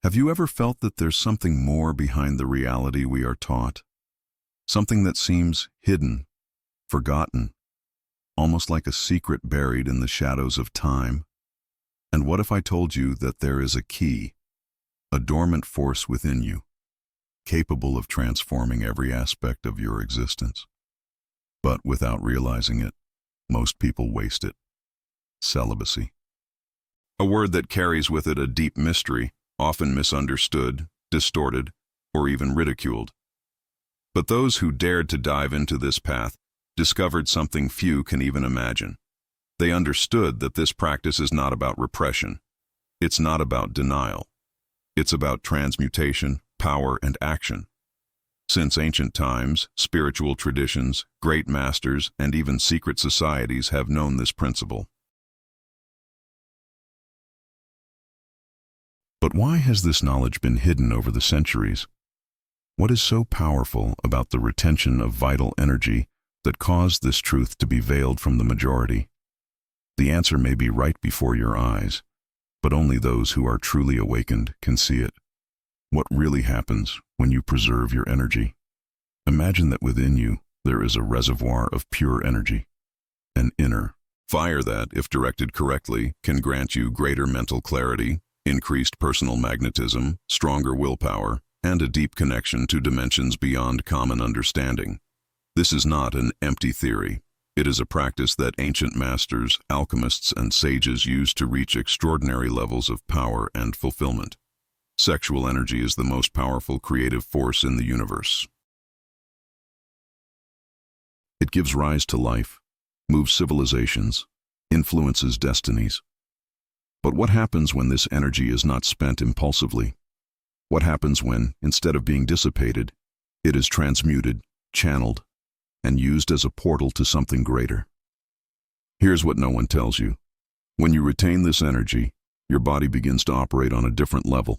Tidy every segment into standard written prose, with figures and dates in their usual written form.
Have you ever felt that there's something more behind the reality we are taught? Something that seems hidden, forgotten, almost like a secret buried in the shadows of time? And what if I told you that there is a key, a dormant force within you, capable of transforming every aspect of your existence? But without realizing it, most people waste it. Celibacy. A word that carries with it a deep mystery, often misunderstood, distorted, or even ridiculed. But those who dared to dive into this path discovered something few can even imagine. They understood that this practice is not about repression. It's not about denial. It's about transmutation, power, and action. Since ancient times, spiritual traditions, great masters, and even secret societies have known this principle. But why has this knowledge been hidden over the centuries? What is so powerful about the retention of vital energy that caused this truth to be veiled from the majority? The answer may be right before your eyes, but only those who are truly awakened can see it. What really happens when you preserve your energy? Imagine that within you there is a reservoir of pure energy, an inner fire that, if directed correctly, can grant you greater mental clarity, increased personal magnetism, stronger willpower, and a deep connection to dimensions beyond common understanding. This is not an empty theory. It is a practice that ancient masters, alchemists, and sages used to reach extraordinary levels of power and fulfillment. Sexual energy is the most powerful creative force in the universe. It gives rise to life, moves civilizations, influences destinies. But what happens when this energy is not spent impulsively? What happens when, instead of being dissipated, it is transmuted, channeled, and used as a portal to something greater? Here's what no one tells you. When you retain this energy, your body begins to operate on a different level.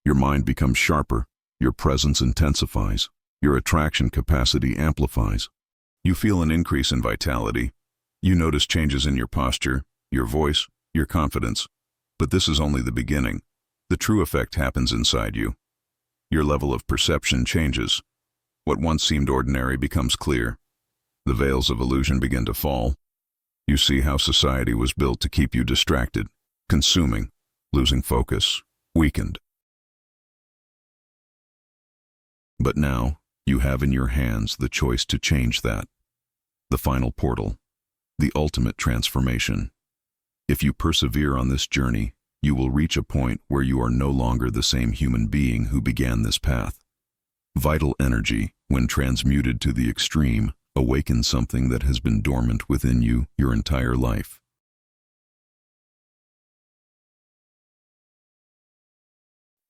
Your mind becomes sharper, your presence intensifies, your attraction capacity amplifies. You feel an increase in vitality. You notice changes in your posture, your voice, your confidence. But this is only the beginning. The true effect happens inside you. Your level of perception changes. What once seemed ordinary becomes clear. The veils of illusion begin to fall. You see how society was built to keep you distracted, consuming, losing focus, weakened. But now, you have in your hands the choice to change that. The final portal, the ultimate transformation. If you persevere on this journey, you will reach a point where you are no longer the same human being who began this path. Vital energy, when transmuted to the extreme, awakens something that has been dormant within you your entire life.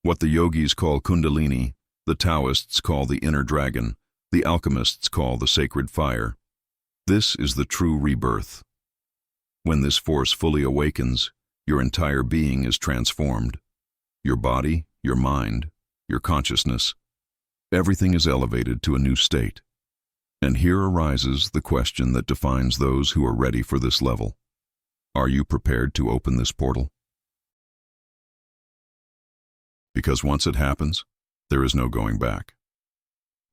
What the yogis call Kundalini, the Taoists call the inner dragon, the alchemists call the sacred fire. This is the true rebirth. When this force fully awakens, your entire being is transformed. Your body, your mind, your consciousness, everything is elevated to a new state. And here arises the question that defines those who are ready for this level. Are you prepared to open this portal? Because once it happens, there is no going back.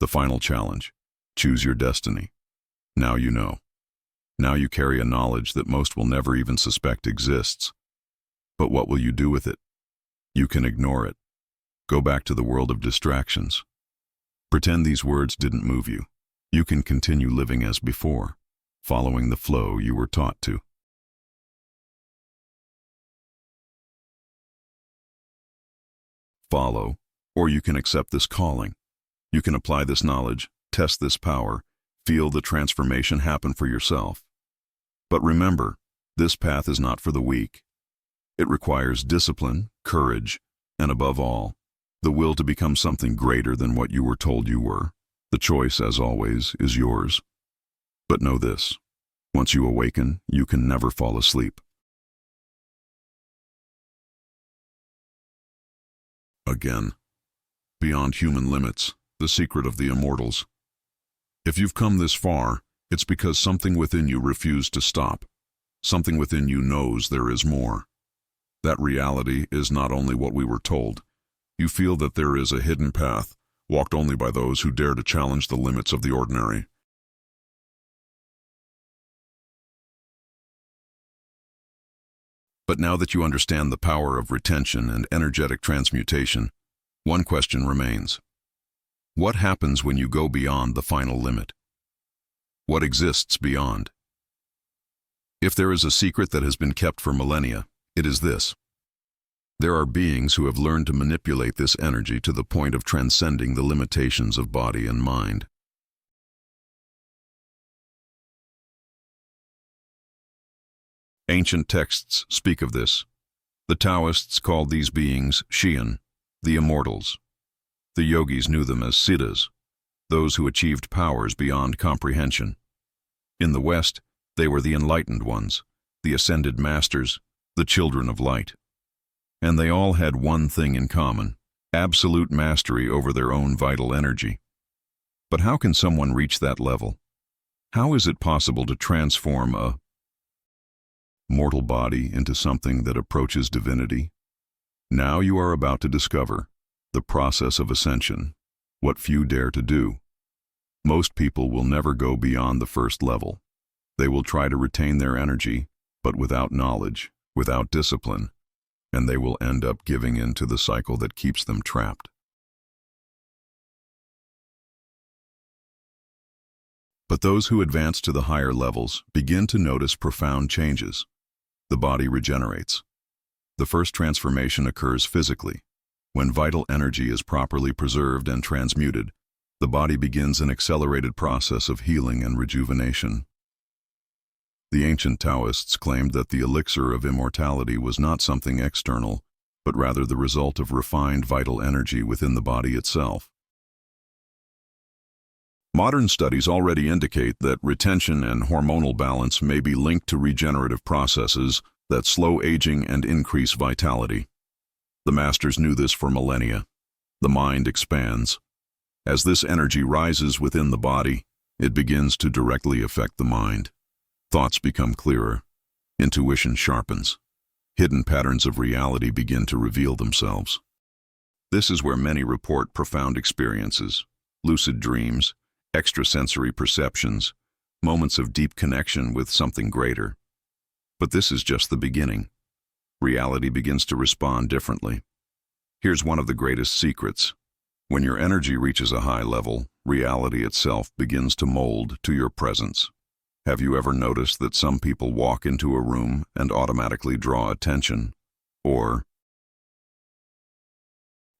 The final challenge: choose your destiny. Now you know. Now you carry a knowledge that most will never even suspect exists. But what will you do with it? You can ignore it. Go back to the world of distractions. Pretend these words didn't move you. You can continue living as before, following the flow you were taught to. Follow, or you can accept this calling. You can apply this knowledge, test this power, feel the transformation happen for yourself. But remember, this path is not for the weak. It requires discipline, courage, and above all, the will to become something greater than what you were told you were. The choice, as always, is yours. But know this: once you awaken, you can never fall asleep. Again, beyond human limits, the secret of the immortals. If you've come this far, it's because something within you refused to stop. Something within you knows there is more. That reality is not only what we were told, You feel that there is a hidden path, walked only by those who dare to challenge the limits of the ordinary. But now that you understand the power of retention and energetic transmutation, one question remains. What happens when you go beyond the final limit? What exists beyond? If there is a secret that has been kept for millennia, it is this. There are beings who have learned to manipulate this energy to the point of transcending the limitations of body and mind. Ancient texts speak of this. The Taoists called these beings Xian, the immortals. The yogis knew them as siddhas, those who achieved powers beyond comprehension. In the West, they were the enlightened ones, the ascended masters, the children of light. And they all had one thing in common: absolute mastery over their own vital energy. But how can someone reach that level? How is it possible to transform a mortal body into something that approaches divinity? Now you are about to discover the process of ascension, what few dare to do. Most people will never go beyond the first level. They will try to retain their energy, but without knowledge, without discipline, and they will end up giving in to the cycle that keeps them trapped. But those who advance to the higher levels begin to notice profound changes. The body regenerates. The first transformation occurs physically. When vital energy is properly preserved and transmuted, the body begins an accelerated process of healing and rejuvenation. The ancient Taoists claimed that the elixir of immortality was not something external, but rather the result of refined vital energy within the body itself. Modern studies already indicate that retention and hormonal balance may be linked to regenerative processes that slow aging and increase vitality. The masters knew this for millennia. The mind expands. As this energy rises within the body, it begins to directly affect the mind. Thoughts become clearer. Intuition sharpens. Hidden patterns of reality begin to reveal themselves. This is where many report profound experiences, lucid dreams, extrasensory perceptions, moments of deep connection with something greater. But this is just the beginning. Reality begins to respond differently. Here's one of the greatest secrets. When your energy reaches a high level, reality itself begins to mold to your presence. Have you ever noticed that some people walk into a room and automatically draw attention, or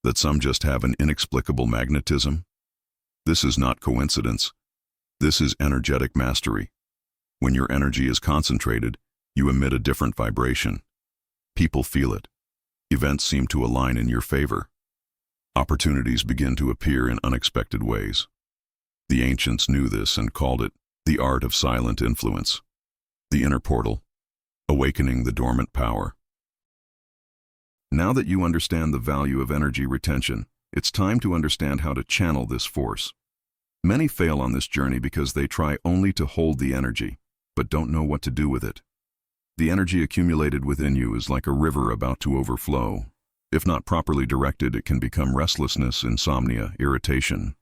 that some just have an inexplicable magnetism? This is not coincidence. This is energetic mastery. When your energy is concentrated, you emit a different vibration. People feel it. Events seem to align in your favor. Opportunities begin to appear in unexpected ways. The ancients knew this and called it the art of silent influence, the inner portal, awakening the dormant power. Now that you understand the value of energy retention, it's time to understand how to channel this force. Many fail on this journey because they try only to hold the energy, but don't know what to do with it. The energy accumulated within you is like a river about to overflow. If not properly directed, it can become restlessness, insomnia, irritation.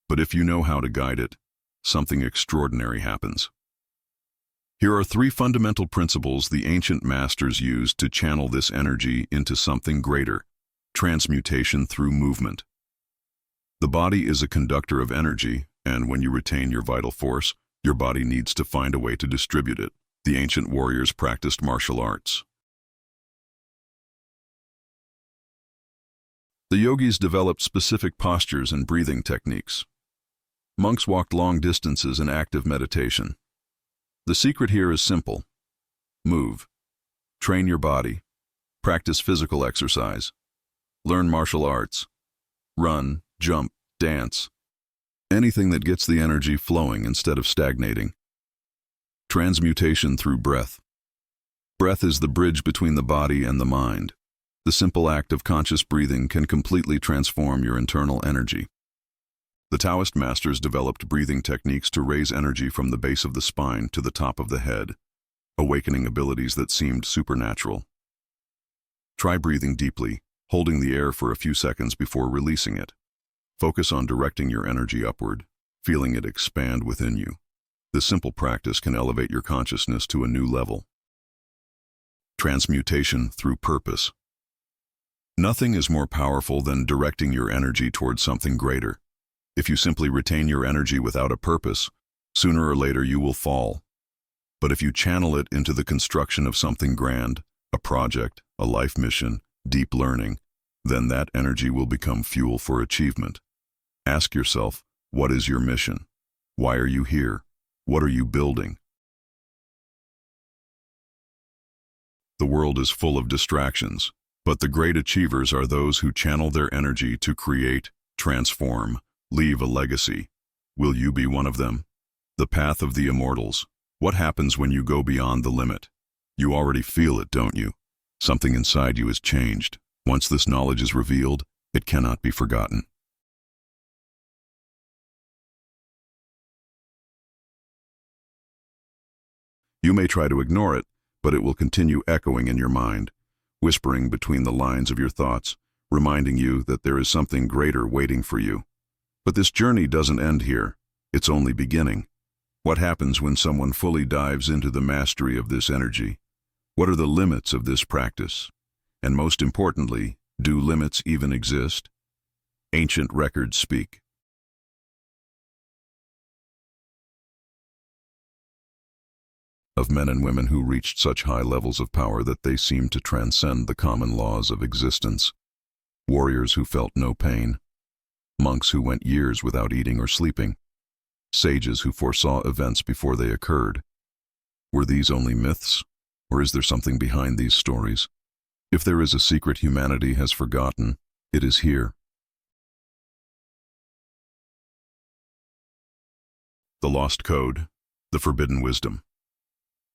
But if you know how to guide it, something extraordinary happens. Here are 3 fundamental principles the ancient masters used to channel this energy into something greater: transmutation through movement. The body is a conductor of energy, and when you retain your vital force, your body needs to find a way to distribute it. The ancient warriors practiced martial arts. The yogis developed specific postures and breathing techniques. Monks walked long distances in active meditation. The secret here is simple. Move. Train your body. Practice physical exercise. Learn martial arts. Run, jump, dance. Anything that gets the energy flowing instead of stagnating. Transmutation through breath. Breath is the bridge between the body and the mind. The simple act of conscious breathing can completely transform your internal energy. The Taoist masters developed breathing techniques to raise energy from the base of the spine to the top of the head. awakening abilities that seemed supernatural. Try breathing deeply, holding the air for a few seconds before releasing it. Focus on directing your energy upward, feeling it expand within you. This simple practice can elevate your consciousness to a new level. Transmutation through purpose. Nothing is more powerful than directing your energy towards something greater. If you simply retain your energy without a purpose, sooner or later you will fall. But if you channel it into the construction of something grand, a project, a life mission, deep learning, then that energy will become fuel for achievement. Ask yourself, what is your mission? Why are you here? What are you building? The world is full of distractions, but the great achievers are those who channel their energy to create, transform, leave a legacy. Will you be one of them? The path of the immortals. What happens when you go beyond the limit? You already feel it, don't you? Something inside you has changed. Once this knowledge is revealed, it cannot be forgotten. You may try to ignore it, but it will continue echoing in your mind, whispering between the lines of your thoughts, reminding you that there is something greater waiting for you. But this journey doesn't end here. It's only beginning. What happens when someone fully dives into the mastery of this energy? What are the limits of this practice? And most importantly, do limits even exist? Ancient records speak of men and women who reached such high levels of power that they seemed to transcend the common laws of existence. Warriors who felt no pain, monks who went years without eating or sleeping, sages who foresaw events before they occurred. Were these only myths, or is there something behind these stories? If there is a secret humanity has forgotten, it is here. The Lost Code, the Forbidden Wisdom.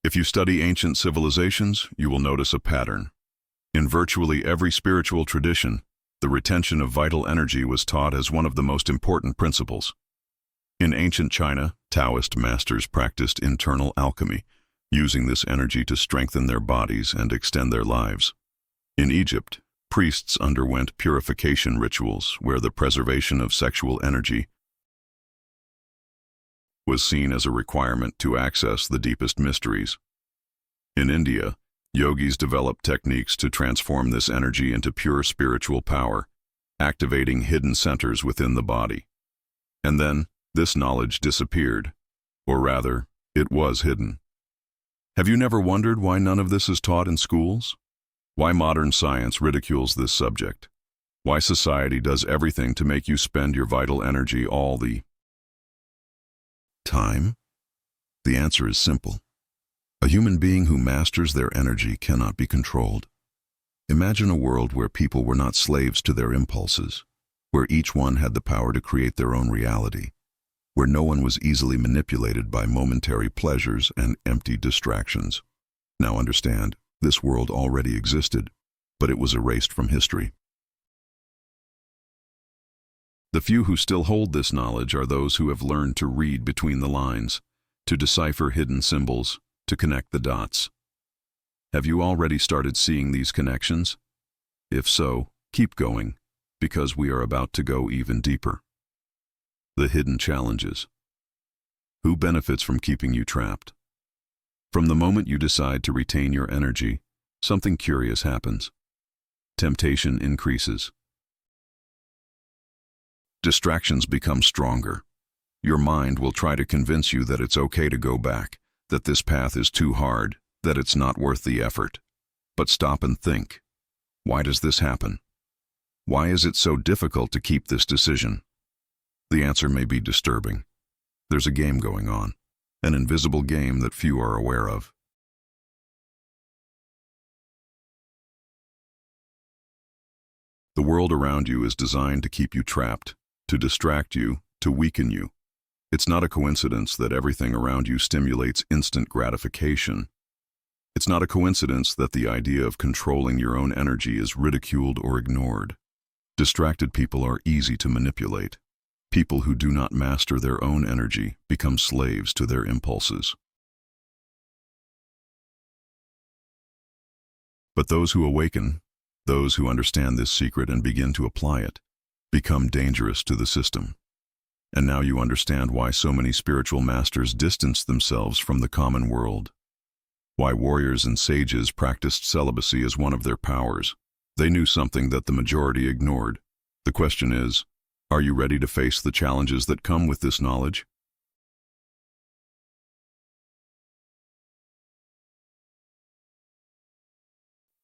If you study ancient civilizations, you will notice a pattern. In virtually every spiritual tradition, the retention of vital energy was taught as one of the most important principles. In ancient China, Taoist masters practiced internal alchemy, using this energy to strengthen their bodies and extend their lives. In Egypt, priests underwent purification rituals where the preservation of sexual energy was seen as a requirement to access the deepest mysteries. In India, yogis developed techniques to transform this energy into pure spiritual power, activating hidden centers within the body. And then, this knowledge disappeared, or rather, it was hidden. Have you never wondered why none of this is taught in schools? Why modern science ridicules this subject? Why society does everything to make you spend your vital energy all the time? The answer is simple. A human being who masters their energy cannot be controlled. Imagine a world where people were not slaves to their impulses, where each one had the power to create their own reality, where no one was easily manipulated by momentary pleasures and empty distractions. Now understand, this world already existed, but it was erased from history. The few who still hold this knowledge are those who have learned to read between the lines, to decipher hidden symbols, to connect the dots. Have you already started seeing these connections? If so, keep going, because we are about to go even deeper. The hidden challenges. Who benefits from keeping you trapped? From the moment you decide to retain your energy, something curious happens. Temptation increases. Distractions become stronger. Your mind will try to convince you that it's okay to go back, that this path is too hard, that it's not worth the effort. But stop and think. Why does this happen? Why is it so difficult to keep this decision? The answer may be disturbing. There's a game going on, an invisible game that few are aware of. The world around you is designed to keep you trapped, to distract you, to weaken you. It's not a coincidence that everything around you stimulates instant gratification. It's not a coincidence that the idea of controlling your own energy is ridiculed or ignored. Distracted people are easy to manipulate. People who do not master their own energy become slaves to their impulses. But those who awaken, those who understand this secret and begin to apply it, become dangerous to the system. And now you understand why so many spiritual masters distanced themselves from the common world. Why warriors and sages practiced celibacy as one of their powers. They knew something that the majority ignored. The question is, are you ready to face the challenges that come with this knowledge?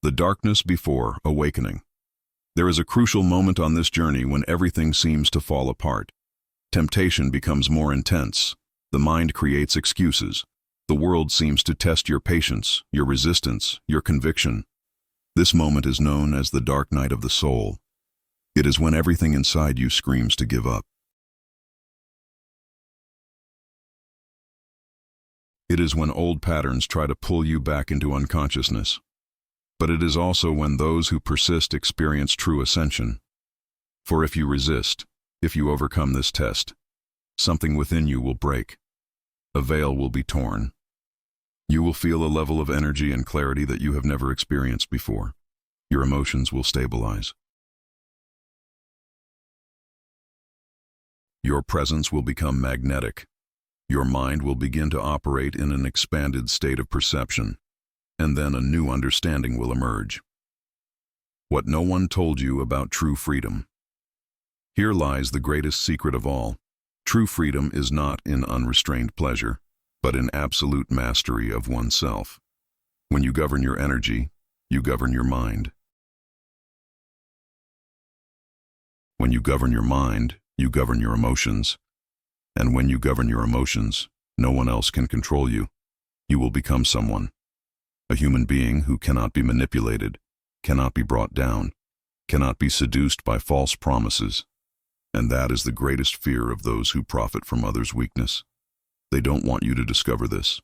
The darkness before awakening. There is a crucial moment on this journey when everything seems to fall apart. Temptation becomes more intense. The mind creates excuses. The world seems to test your patience, your resistance, your conviction. This moment is known as the dark night of the soul. It is when everything inside you screams to give up. It is when old patterns try to pull you back into unconsciousness. But it is also when those who persist experience true ascension. For if you resist, if you overcome this test, something within you will break. A veil will be torn. You will feel a level of energy and clarity that you have never experienced before. Your emotions will stabilize. Your presence will become magnetic. Your mind will begin to operate in an expanded state of perception. And then a new understanding will emerge. What no one told you about true freedom. Here lies the greatest secret of all. True freedom is not in unrestrained pleasure, but in absolute mastery of oneself. When you govern your energy, you govern your mind. When you govern your mind, you govern your emotions. And when you govern your emotions, no one else can control you. You will become someone. A human being who cannot be manipulated, cannot be brought down, cannot be seduced by false promises. And that is the greatest fear of those who profit from others' weakness. They don't want you to discover this.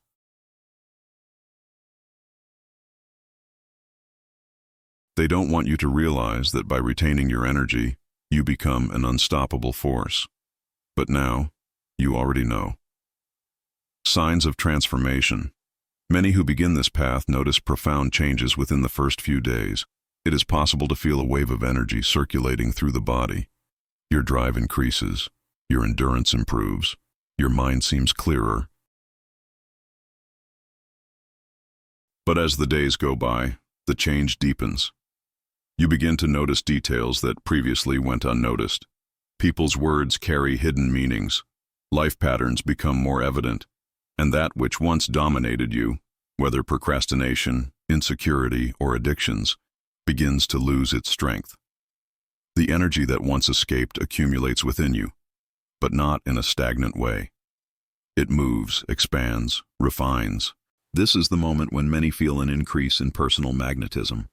They don't want you to realize that by retaining your energy, you become an unstoppable force. But now, you already know. Signs of transformation. Many who begin this path notice profound changes within the first few days. It is possible to feel a wave of energy circulating through the body. Your drive increases. Your endurance improves. Your mind seems clearer. But as the days go by, the change deepens. You begin to notice details that previously went unnoticed. People's words carry hidden meanings. Life patterns become more evident. And that which once dominated you, whether procrastination, insecurity, or addictions, begins to lose its strength. The energy that once escaped accumulates within you, but not in a stagnant way. It moves, expands, refines. This is the moment when many feel an increase in personal magnetism.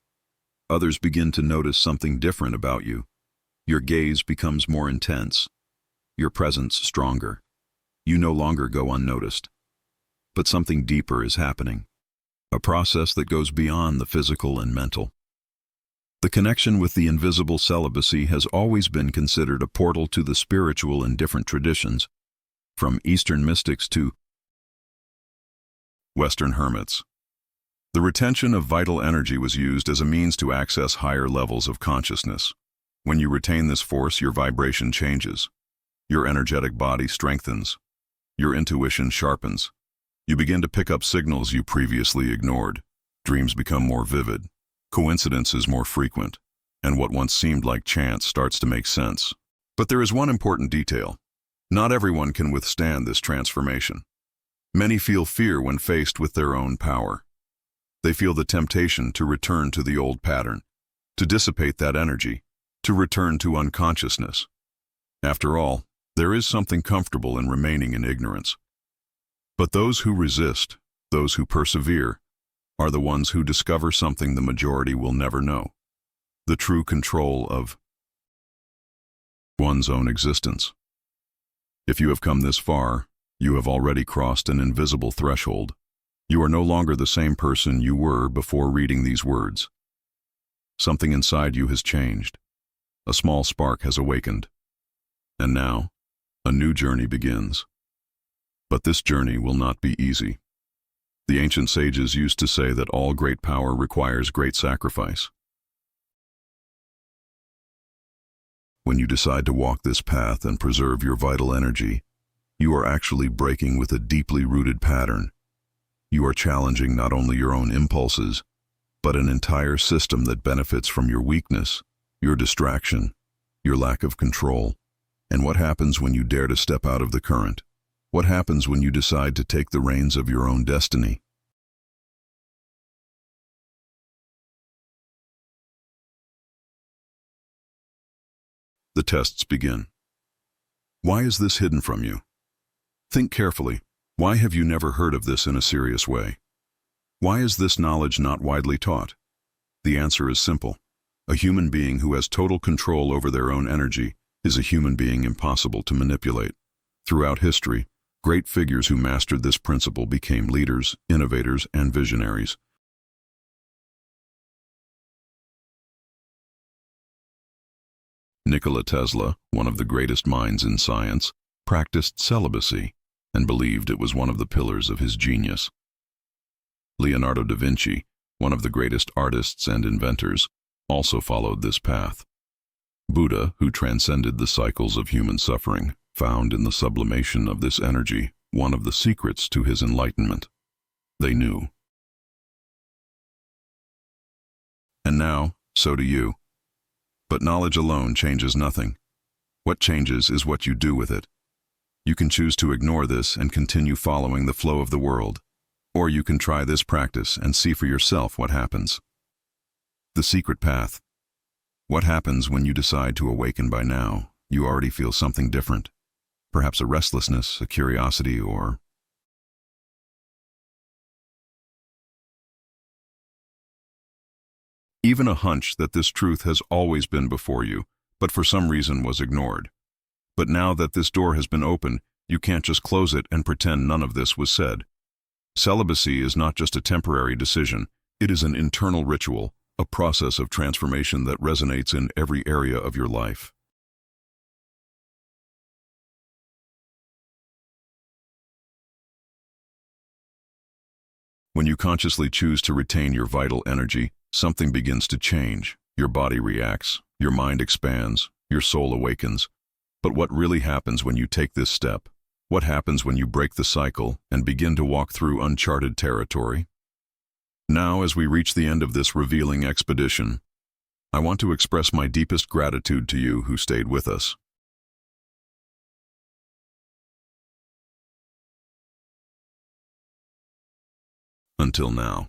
Others begin to notice something different about you. Your gaze becomes more intense. Your presence stronger. You no longer go unnoticed. But something deeper is happening, a process that goes beyond the physical and mental. The connection with the invisible celibacy has always been considered a portal to the spiritual in different traditions, from Eastern mystics to Western hermits. The retention of vital energy was used as a means to access higher levels of consciousness. When you retain this force, your vibration changes. Your energetic body strengthens. Your intuition sharpens. You begin to pick up signals you previously ignored. Dreams become more vivid. Coincidences more frequent. And what once seemed like chance starts to make sense. But there is one important detail. Not everyone can withstand this transformation. Many feel fear when faced with their own power. They feel the temptation to return to the old pattern, to dissipate that energy, to return to unconsciousness. After all, there is something comfortable in remaining in ignorance. But those who resist, those who persevere, are the ones who discover something the majority will never know: the true control of one's own existence. If you have come this far, you have already crossed an invisible threshold. You are no longer the same person you were before reading these words. Something inside you has changed. A small spark has awakened. And now, a new journey begins. But this journey will not be easy. The ancient sages used to say that all great power requires great sacrifice. When you decide to walk this path and preserve your vital energy, you are actually breaking with a deeply rooted pattern. You are challenging not only your own impulses, but an entire system that benefits from your weakness, your distraction, your lack of control. And what happens when you dare to step out of the current? What happens when you decide to take the reins of your own destiny? The tests begin. Why is this hidden from you? Think carefully. Why have you never heard of this in a serious way? Why is this knowledge not widely taught? The answer is simple. A human being who has total control over their own energy is a human being impossible to manipulate. Throughout history, great figures who mastered this principle became leaders, innovators, and visionaries. Nikola Tesla, one of the greatest minds in science, practiced celibacy and believed it was one of the pillars of his genius. Leonardo da Vinci, one of the greatest artists and inventors, also followed this path. Buddha, who transcended the cycles of human suffering, found in the sublimation of this energy one of the secrets to his enlightenment. They knew. And now, so do you. But knowledge alone changes nothing. What changes is what you do with it. You can choose to ignore this and continue following the flow of the world, or you can try this practice and see for yourself what happens. The secret path. What happens when you decide to awaken by now? You already feel something different. Perhaps a restlessness, a curiosity, or even a hunch that this truth has always been before you, but for some reason was ignored. But now that this door has been opened, you can't just close it and pretend none of this was said. Celibacy is not just a temporary decision, it is an internal ritual, a process of transformation that resonates in every area of your life. When you consciously choose to retain your vital energy, something begins to change. Your body reacts, your mind expands, your soul awakens. But what really happens when you take this step? What happens when you break the cycle and begin to walk through uncharted territory? Now, as we reach the end of this revealing expedition, I want to express my deepest gratitude to you who stayed with us. Until now.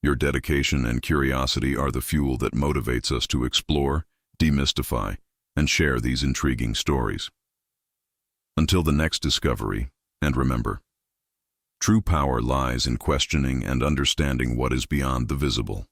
Your dedication and curiosity are the fuel that motivates us to explore, demystify, and share these intriguing stories. Until the next discovery, and remember, true power lies in questioning and understanding what is beyond the visible.